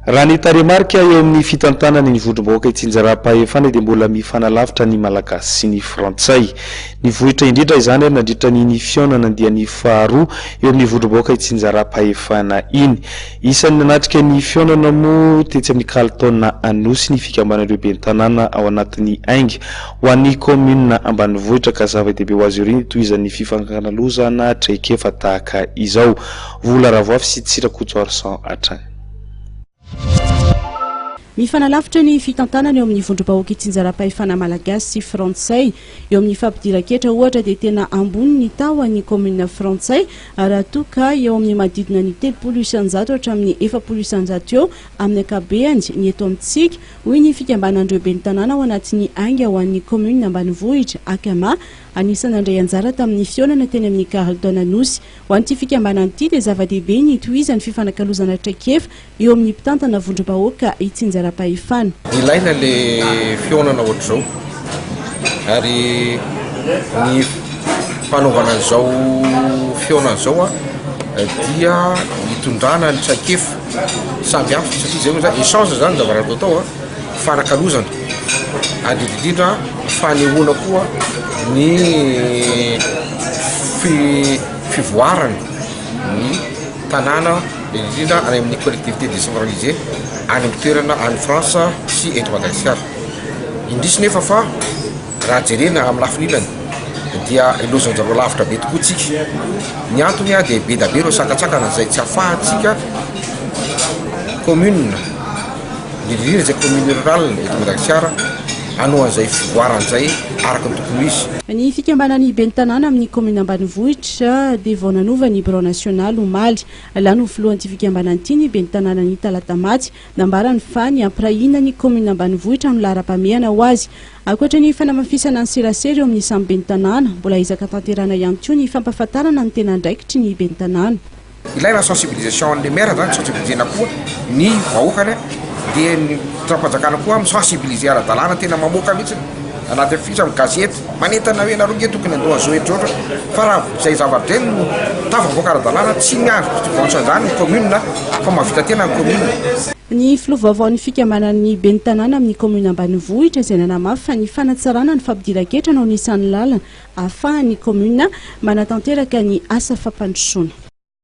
Raha ny taremarika eo amin'ny fitantanany ny vondrom-bahoaka itsinjaram-pahefana dia mbola mifanalavitra ny malagasy sy ny frantsay. Ny vohitra indrindra izany ary nandritra ny fionana dia ny faharoa eo amin'ny vondrom-bahoaka itsinjaram-pahefana iny. Isan'ny nanatrika ny fionana moa tetsy amin'ny kalitona Anosy ny fikambanan'ireo ben'ny tanàna ao anatin'ny aingy ho an'ny komina ambanivohitra ka zava-dehibe ho azy ireny tohizan'ny fifankalalozana traikefa tahaka izao. Vola Ravoafy sy Tsirakoto Arsan hatrany. Mifanalavitra ny fitantanana eo amin'ny vondrom-bahoaka itsinjaram-pahefana malagasy sy frantsay. Eo amin'ny fampidiran-ketra ohatra dia tena ambony ny tahon'ny komina frantsay raha toa ka eo amin'ny manodidina ny 30 isanjato hatramin'ny 40 isanjato eo amin'ny ankabehany ny eto amintsika hoy ny fikambanan'ireo ben'ny tanàna ao anatin'ny aingy ho an'ny komina ambanivohitra Akama anisany andray anjara tamin'ny fionana teny amin'ny kalitona Anosy. Ho an'ity fikambanan'ity dia zava-dehibe ny tohizan'ny fifanakalozana traikefa eo amin'ny mpitantana vondrom-bahoaka itsinjaram-pahefana. Ilaina le fionana ohatr'izao ary ny fanaovana an'izao fionana izao dia hitondrana ny traikefa samby hafa satria zay moa échange zany zavaraha atao fanakalozana ary indrindra fanehoana koa ny fivoarana ny tanàna indrindra any amin'ny collectivité décentralisée any amin'ny toerana any France sy eto Madagasikara. Indrisy nefa fa raha jerena amin'ny lafin'ilany dia ilozanjareo lavitra be tokoa tsika. Ny antony dia be da be ireo sakatsakana zay tsy ahafahantsika commune indrindra zay commune rurale eto Madagasikara ano an'izay fivoaran'izay araka ny tokony izy. Ny fikambanan'ny ben'ny tanàna amin'ny komina ambanivohitra dia vao nanova ny bureau national omaly lany ho filohan'ity fikambanan'ity ny ben'ny tanàna ny Talatamatsy nambarany fa ny ampirahina ny komina ambanivohitra no lara-pamehana ho azy. Ankoatra ny fanamafisana ny serasera eo amin'ny samy ben'ny tanàna mbola izaka tanterana ihany koa ny fampahafantarana ny tena andraikitry ny ben'ny tanàna. Ilaina sensibilisation an'le maire zany sensibilisena koa ny vahoakany dia ny trapanjakana koa misensibiliser ara-dalàna tena mamoaka mihitsy anaty afisy amin'ny gazety manentana hoe nareo nge tokony andoha zao etrotra fa raha zay zavatra zay no tafavoaka ara-dalàna tsy miandro vansan'izany ny commune fa mahavita tena ny commune. Ny filovaovan'ny fikambanan'ny ben'ny tanàna amin'ny komina ambanivohitra izay nanamafy fa ny fanatsarana ny fampidiran-ketra no anisan'ny lalana ahafahan'ny komina manatanteraka ny asa fampandrosoana.